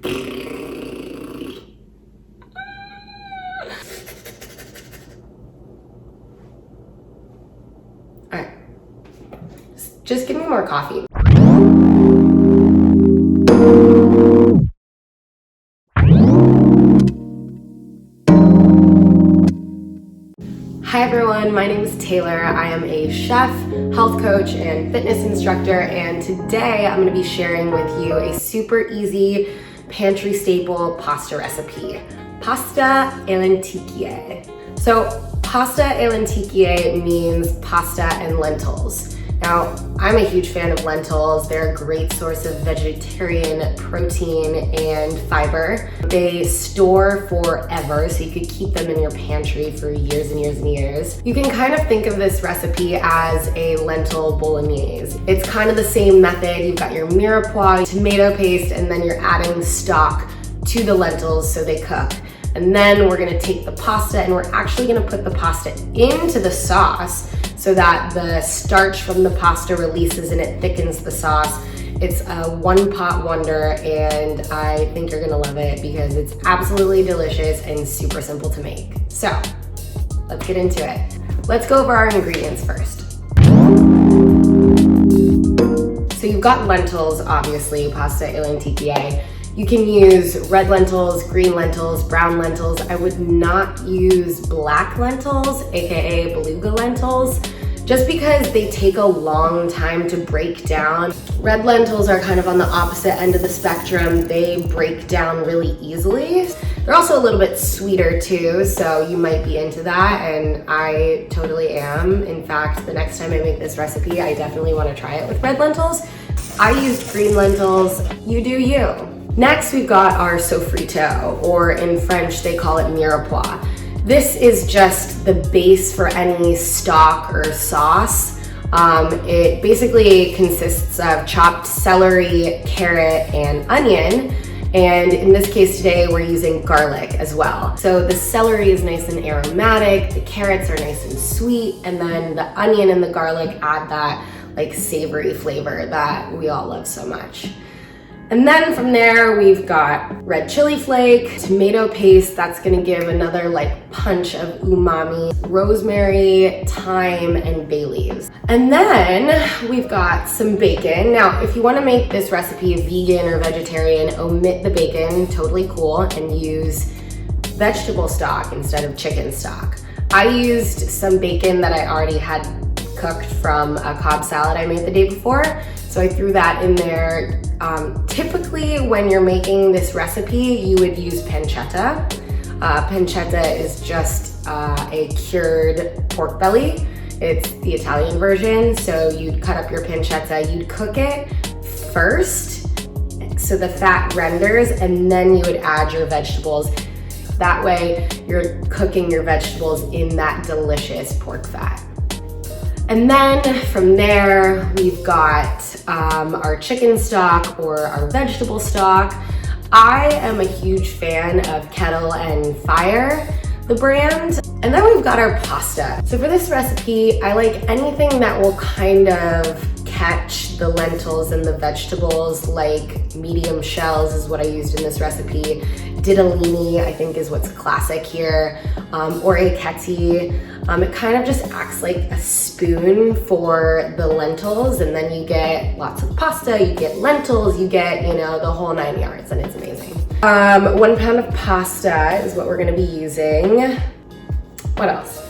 All right, just give me more coffee. Hi everyone, my name is Taylor. I am a chef, health coach, and fitness instructor, and today I'm going to be sharing with you a super easy pantry staple pasta recipe, pasta e lenticchie. So pasta e lenticchie means pasta and lentils. Now, I'm a huge fan of lentils. They're a great source of vegetarian protein and fiber. They store forever, so you could keep them in your pantry for years and years and years. You can kind of think of this recipe as a lentil bolognese. It's kind of the same method. You've got your mirepoix, tomato paste, and then you're adding stock to the lentils so they cook. And then we're gonna take the pasta and we're actually gonna put the pasta into the sauce so that the starch from the pasta releases and it thickens the sauce. It's a one-pot wonder, and I think you're gonna love it because it's absolutely delicious and super simple to make. So let's get into it. Let's go over our ingredients first. So you've got lentils, obviously, pasta e lenticchie. You can use red lentils, green lentils, brown lentils. I would not use black lentils, AKA beluga lentils, just because they take a long time to break down. Red lentils are kind of on the opposite end of the spectrum. They break down really easily. They're also a little bit sweeter too, so you might be into that, and I totally am. In fact, the next time I make this recipe, I definitely want to try it with red lentils. I used green lentils. You do you. Next, we've got our sofrito, or in French, they call it mirepoix. This is just the base for any stock or sauce. It basically consists of chopped celery, carrot, and onion. And in this case today, we're using garlic as well. So the celery is nice and aromatic, the carrots are nice and sweet, and then the onion and the garlic add that like savory flavor that we all love so much. And then from there, we've got red chili flake, tomato paste, that's gonna give another like punch of umami, rosemary, thyme, and bay leaves. And then we've got some bacon. Now, if you wanna make this recipe vegan or vegetarian, omit the bacon, totally cool, and use vegetable stock instead of chicken stock. I used some bacon that I already had cooked from a Cobb salad I made the day before, so I threw that in there. Typically, when you're making this recipe, you would use pancetta. Pancetta is just a cured pork belly. It's the Italian version, so you'd cut up your pancetta, you'd cook it first, so the fat renders, and then you would add your vegetables. That way, you're cooking your vegetables in that delicious pork fat. And then from there, we've got our chicken stock or our vegetable stock. I am a huge fan of Kettle and Fire, the brand. And then we've got our pasta. So for this recipe, I like anything that will kind of catch the lentils and the vegetables, like medium shells is what I used in this recipe. Ditalini, I think, is what's classic here, or orecchiette. It kind of just acts like a spoon for the lentils, and then you get lots of pasta, you get lentils, you get, you know, the whole 9 yards, and it's amazing. 1 pound of pasta is what we're gonna be using. What else?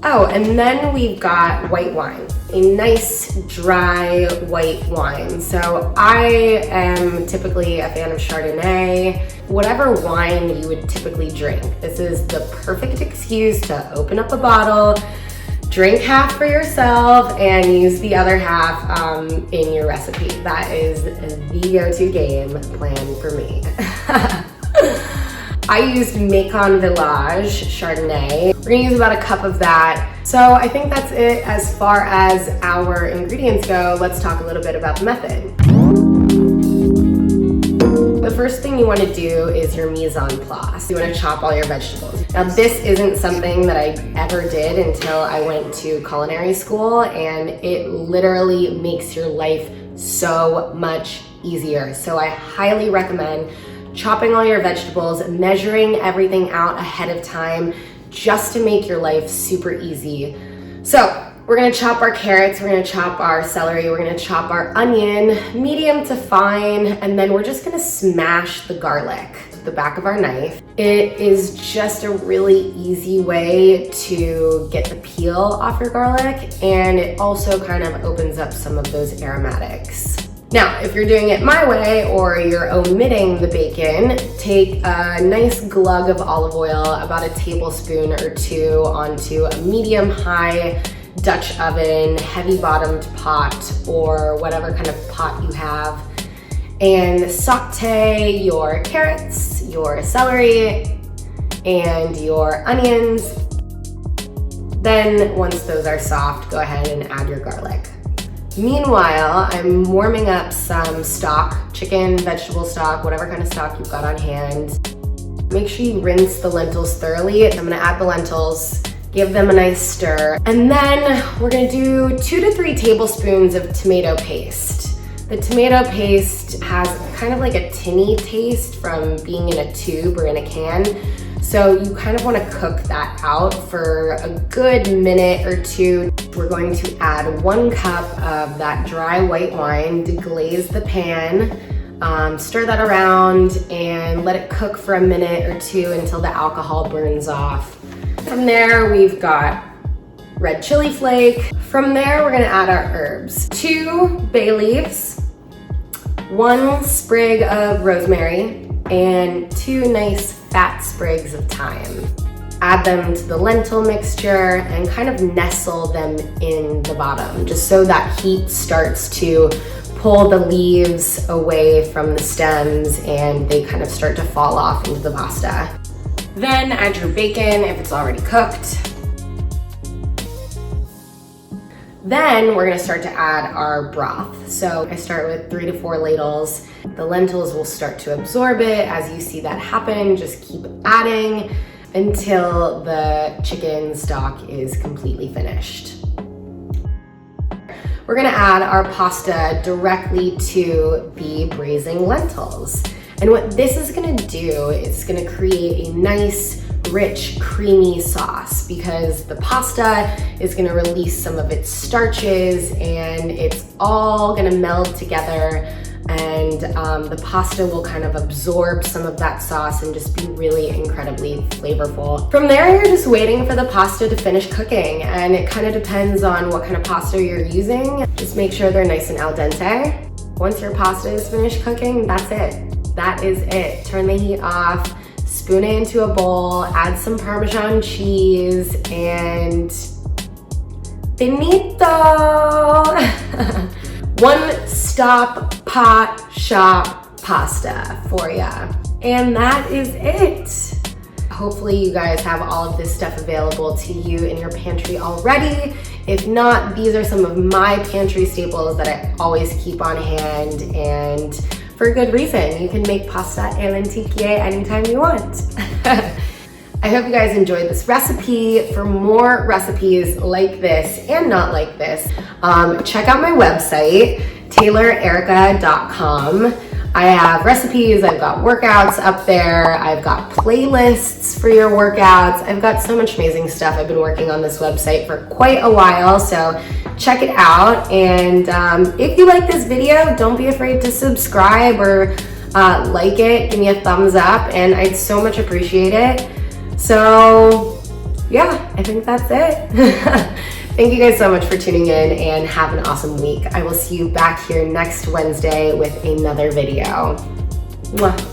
Oh, and then we've got white wine, a nice dry white wine. So I am typically a fan of Chardonnay, whatever wine you would typically drink. This is the perfect excuse to open up a bottle, drink half for yourself, and use the other half in your recipe. That is the go-to game plan for me. I used Macon Village Chardonnay. We're gonna use about a cup of that. So I think that's it as far as our ingredients go. Let's talk a little bit about the method. The first thing you wanna do is your mise en place. You wanna chop all your vegetables. Now this isn't something that I ever did until I went to culinary school, and it literally makes your life so much easier. So I highly recommend chopping all your vegetables, measuring everything out ahead of time just to make your life super easy. So we're gonna chop our carrots, we're gonna chop our celery, we're gonna chop our onion, medium to fine, and then we're just gonna smash the garlic with the back of our knife. It is just a really easy way to get the peel off your garlic, and it also kind of opens up some of those aromatics. Now, if you're doing it my way or you're omitting the bacon, take a nice glug of olive oil, about a tablespoon or two, onto a medium-high Dutch oven, heavy bottomed pot, or whatever kind of pot you have, and saute your carrots, your celery, and your onions. Then once those are soft, go ahead and add your garlic. Meanwhile, I'm warming up some stock, chicken, vegetable stock, whatever kind of stock you've got on hand. Make sure you rinse the lentils thoroughly. I'm gonna add the lentils, give them a nice stir, and then we're gonna do 2 to 3 tablespoons of tomato paste. The tomato paste has kind of like a tinny taste from being in a tube or in a can. So you kind of want to cook that out for a good minute or two. We're going to add 1 cup of that dry white wine, deglaze the pan, stir that around, and let it cook for a minute or two until the alcohol burns off. From there, we've got red chili flake. From there, we're gonna add our herbs. 2 bay leaves, 1 sprig of rosemary, and 2 nice fat sprigs of thyme. Add them to the lentil mixture and kind of nestle them in the bottom, just so that heat starts to pull the leaves away from the stems and they kind of start to fall off into the pasta. Then add your bacon if it's already cooked. Then we're gonna start to add our broth. So I start with 3 to 4 ladles. The lentils will start to absorb it. As you see that happen, just keep adding until the chicken stock is completely finished. We're gonna add our pasta directly to the braising lentils. And what this is gonna do is gonna create a nice, rich, creamy sauce, because the pasta is gonna release some of its starches and it's all gonna meld together, and the pasta will kind of absorb some of that sauce and just be really incredibly flavorful. From there, you're just waiting for the pasta to finish cooking, and it kind of depends on what kind of pasta you're using. Just make sure they're nice and al dente. Once your pasta is finished cooking, that's it. That is it. Turn the heat off, spoon it into a bowl, add some Parmesan cheese, and finito! One-stop pot shop pasta for ya. And that is it. Hopefully you guys have all of this stuff available to you in your pantry already. If not, these are some of my pantry staples that I always keep on hand, and for a good reason. You can make pasta e lenticchie anytime you want. I hope you guys enjoyed this recipe. For more recipes like this and not like this, check out my website, taylorerica.com. I have recipes, I've got workouts up there, I've got playlists for your workouts. I've got so much amazing stuff. I've been working on this website for quite a while, so check it out. And if you like this video, don't be afraid to subscribe or like it, give me a thumbs up, and I'd so much appreciate it. So yeah, I think that's it. Thank you guys so much for tuning in, and have an awesome week. I will see you back here next Wednesday with another video. Mwah.